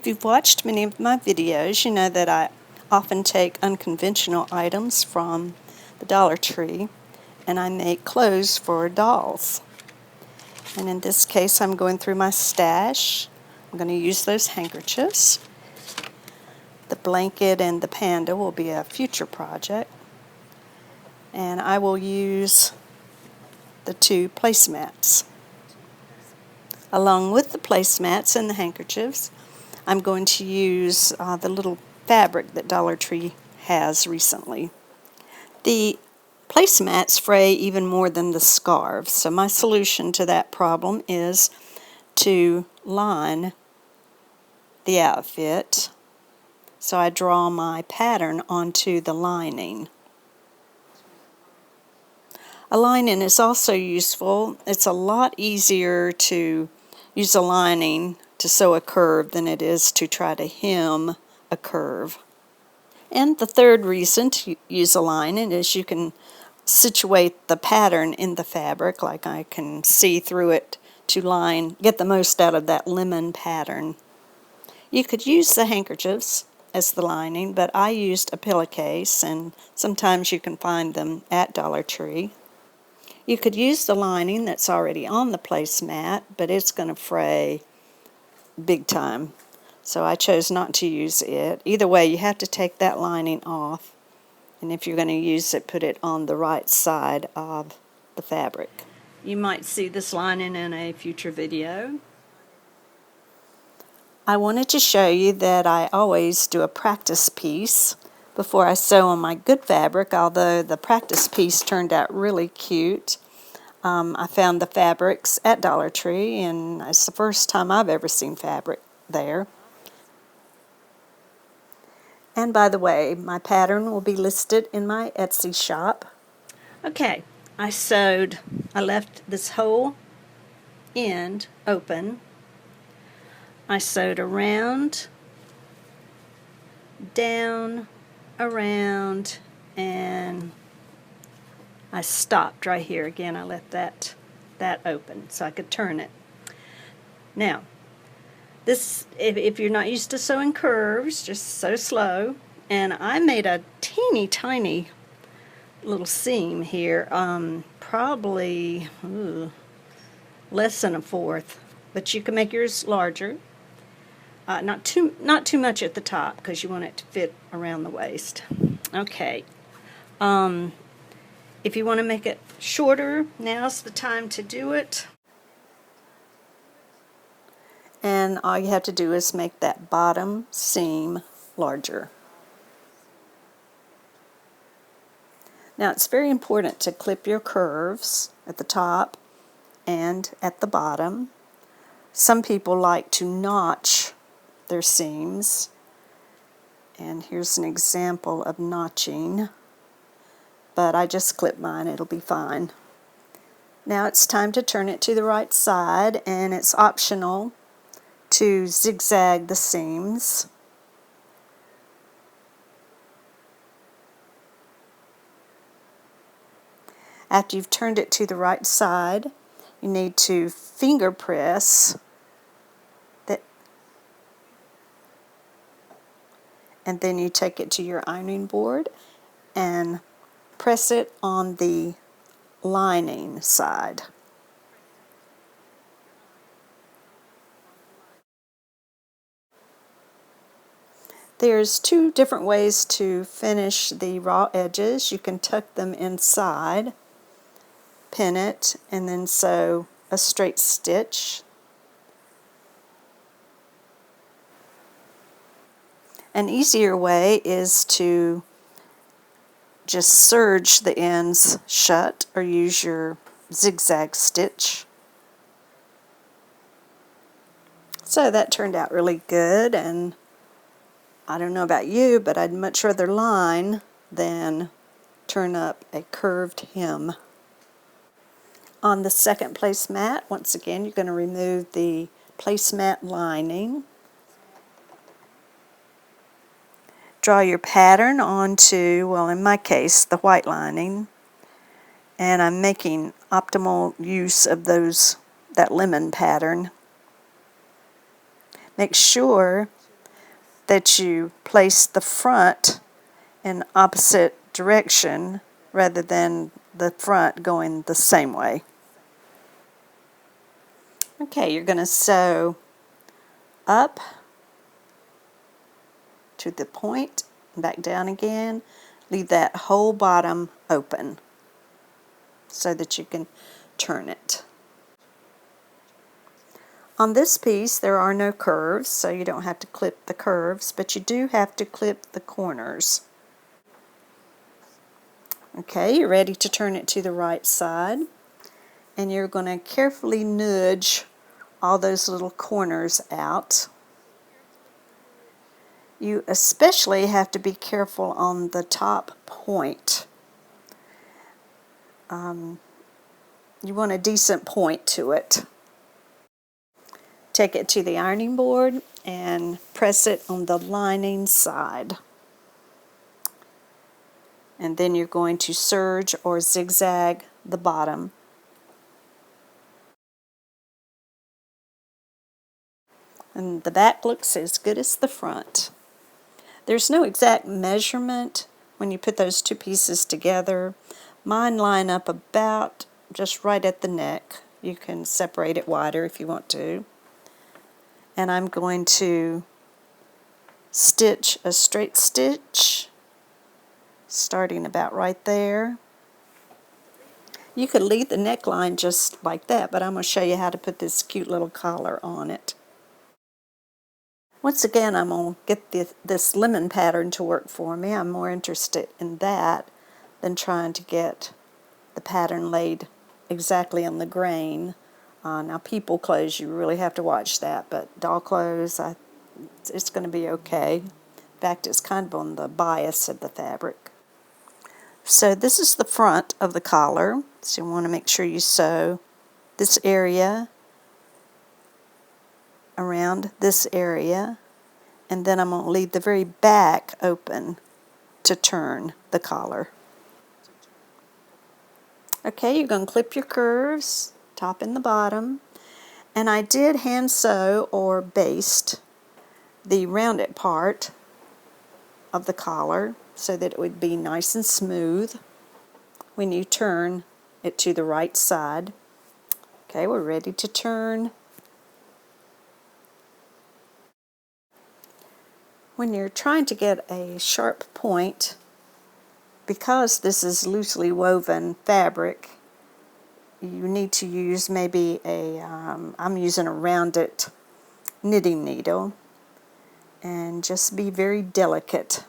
If you've watched many of my videos, you know that I often take unconventional items from the Dollar Tree and I make clothes for dolls. And in this case, I'm going through my stash. I'm going to use those handkerchiefs. The blanket and the panda will be a future project. And I will use the 2 placemats. Along with the placemats and the handkerchiefs, I'm going to use the little fabric that Dollar Tree has recently. The placemats fray even more than the scarves, so my solution to that problem is to line the outfit. So I draw my pattern onto the lining. A lining is also useful. It's a lot easier to use a lining to sew a curve than it is to try to hem a curve. And the third reason to use a lining is you can situate the pattern in the fabric, like I can see through it to get the most out of that lemon pattern. You could use the handkerchiefs as the lining, but I used a pillowcase, and sometimes you can find them at Dollar Tree. You could use the lining that's already on the placemat, but it's going to fray big time. So I chose not to use it. Either way, you have to take that lining off. And if you're going to use it, put it on the right side of the fabric. You might see this lining in a future video. I wanted to show you that I always do a practice piece before I sew on my good fabric, although the practice piece turned out really cute. I found the fabrics at Dollar Tree, and it's the first time I've ever seen fabric there. And by the way, my pattern will be listed in my Etsy shop. Okay, I left this whole end open. I sewed around, down, around, and I stopped right here. Again, I left that open so I could turn it. Now, this, if you're not used to sewing curves, just sew slow. And I made a teeny tiny little seam here, probably less than 1/4, but you can make yours larger. Not too much at the top because you want it to fit around the waist. Okay. If you want to make it shorter, now's the time to do it. And all you have to do is make that bottom seam larger. Now it's very important to clip your curves at the top and at the bottom. Some people like to notch their seams, and here's an example of notching, but I just clip mine, it'll be fine. Now it's time to turn it to the right side, and it's optional to zigzag the seams. After you've turned it to the right side, you need to finger press and then you take it to your ironing board and press it on the lining side. There's 2 different ways to finish the raw edges. You can tuck them inside, pin it, and then sew a straight stitch. An easier way is to just serge the ends shut or use your zigzag stitch. So that turned out really good, and I don't know about you, but I'd much rather line than turn up a curved hem. On the second placemat, once again, you're going to remove the placemat lining. Draw your pattern onto, well, in my case, the white lining, and I'm making optimal use of that lemon pattern. Make sure that you place the front in opposite direction rather than the front going the same way. Okay, you're going to sew up to the point, back down again. Leave that whole bottom open so that you can turn it. On this piece there are no curves, so you don't have to clip the curves, but you do have to clip the corners. Okay, you're ready to turn it to the right side, and you're going to carefully nudge all those little corners out. You especially have to be careful on the top point. You want a decent point to it. Take it to the ironing board and press it on the lining side. And then you're going to serge or zigzag the bottom. And the back looks as good as the front. There's no exact measurement when you put those two pieces together. Mine line up about just right at the neck. You can separate it wider if you want to. And I'm going to stitch a straight stitch starting about right there. You could leave the neckline just like that, but I'm going to show you how to put this cute little collar on it. Once again, I'm going to get this lemon pattern to work for me. I'm more interested in that than trying to get the pattern laid exactly on the grain. Now people clothes, you really have to watch that, but doll clothes, it's going to be okay. In fact, it's kind of on the bias of the fabric. So this is the front of the collar, so you want to make sure you sew this area around this area, and then I'm going to leave the very back open to turn the collar. Okay, you're going to clip your curves, top and the bottom, and I did hand sew or baste the rounded part of the collar so that it would be nice and smooth when you turn it to the right side. Okay, we're ready to turn. When you're trying to get a sharp point, because this is loosely woven fabric, you need to use maybe I'm using a rounded knitting needle, and just be very delicate.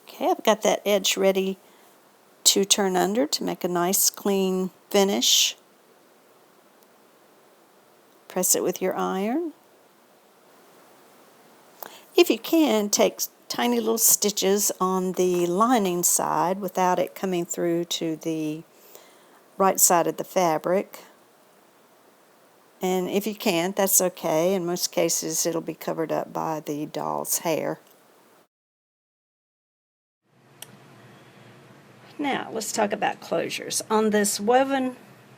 Okay, I've got that edge ready to turn under to make a nice clean finish. Press it with your iron. If you can, take tiny little stitches on the lining side without it coming through to the right side of the fabric. And if you can't, that's okay. In most cases, it'll be covered up by the doll's hair. Now, let's talk about closures. On this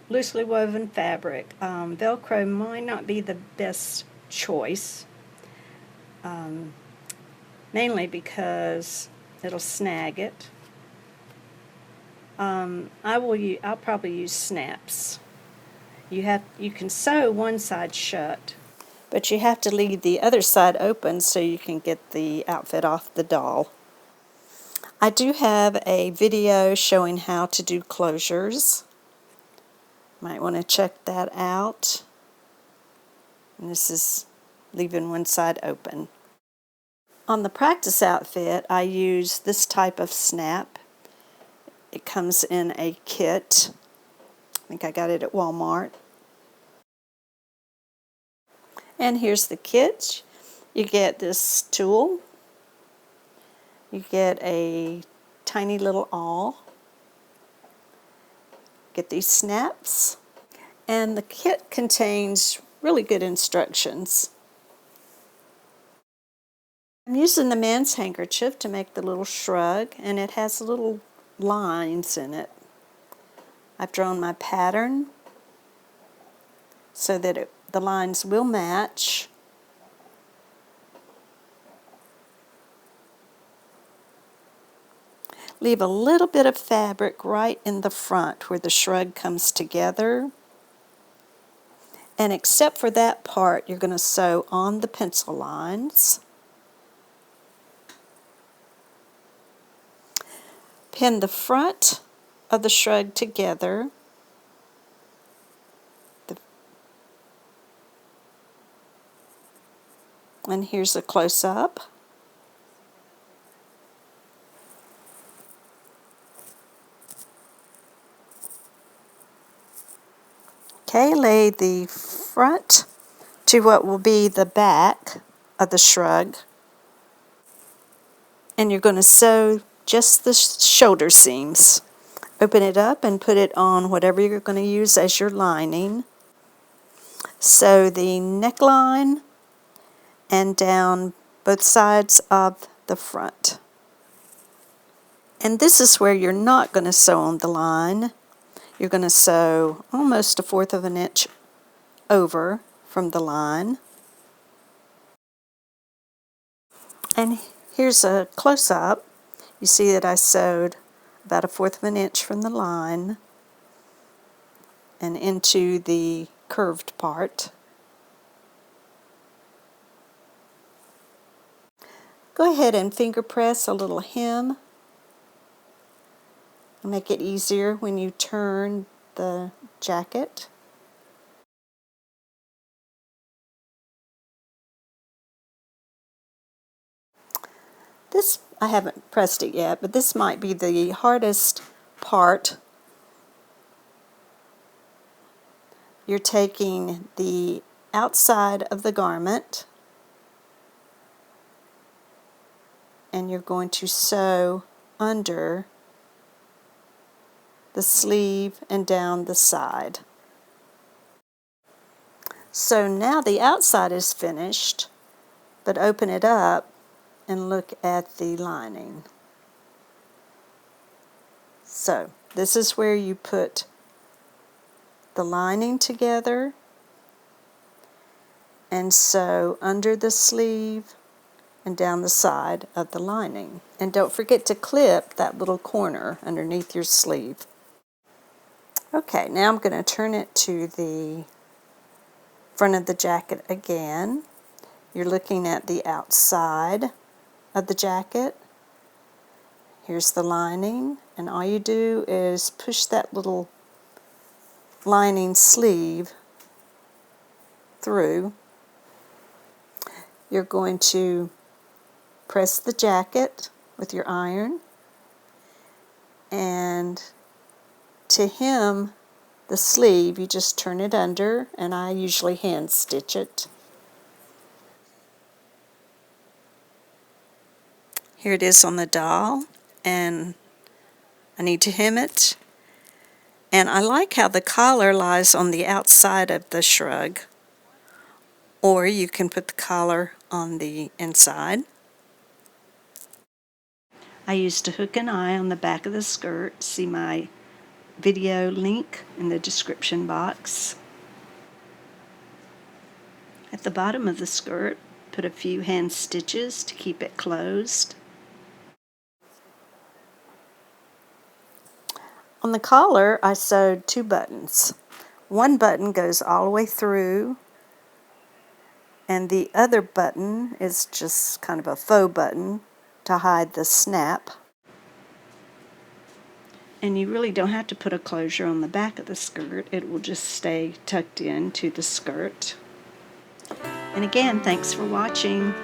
loosely woven fabric, Velcro might not be the best choice, mainly because it'll snag it. I'll probably use snaps. You can sew one side shut, but you have to leave the other side open so you can get the outfit off the doll. I do have a video showing how to do closures. Might want to check that out. And this is leaving one side open. On the practice outfit, I use this type of snap. It comes in a kit. I think I got it at Walmart. And here's the kit. You get this tool. You get a tiny little awl. Get these snaps. And the kit contains really good instructions. I'm using the man's handkerchief to make the little shrug, and it has little lines in it. I've drawn my pattern so that the lines will match. Leave a little bit of fabric right in the front where the shrug comes together. And except for that part, you're going to sew on the pencil lines. Pin the front of the shrug together. And here's a close-up. Okay, lay the front to what will be the back of the shrug. And you're going to sew just the shoulder seams. Open it up and put it on whatever you're going to use as your lining. Sew the neckline and down both sides of the front. And this is where you're not going to sew on the line. You're going to sew almost 1/4 of an inch over from the line. And here's a close-up. You see that I sewed about 1/4 of an inch from the line and into the curved part. Go ahead and finger press a little hem. Make it easier when you turn the jacket. This, I haven't pressed it yet, but this might be the hardest part. You're taking the outside of the garment and you're going to sew under the sleeve and down the side. So now the outside is finished, but open it up and look at the lining. So this is where you put the lining together and sew under the sleeve and down the side of the lining. And don't forget to clip that little corner underneath your sleeve. Okay, now I'm going to turn it to the front of the jacket again. You're looking at the outside of the jacket. Here's the lining, and all you do is push that little lining sleeve through. You're going to press the jacket with your iron, and to hem the sleeve you just turn it under, and I usually hand stitch it. Here it is on the doll, and I need to hem it. And I like how the collar lies on the outside of the shrug, or you can put the collar on the inside. I used a hook and eye on the back of the skirt. See my video link in the description box. At the bottom of the skirt, put a few hand stitches to keep it closed. On the collar, I sewed 2 buttons. One button goes all the way through, and the other button is just kind of a faux button to hide the snap. And you really don't have to put a closure on the back of the skirt. It will just stay tucked into the skirt. And again, thanks for watching.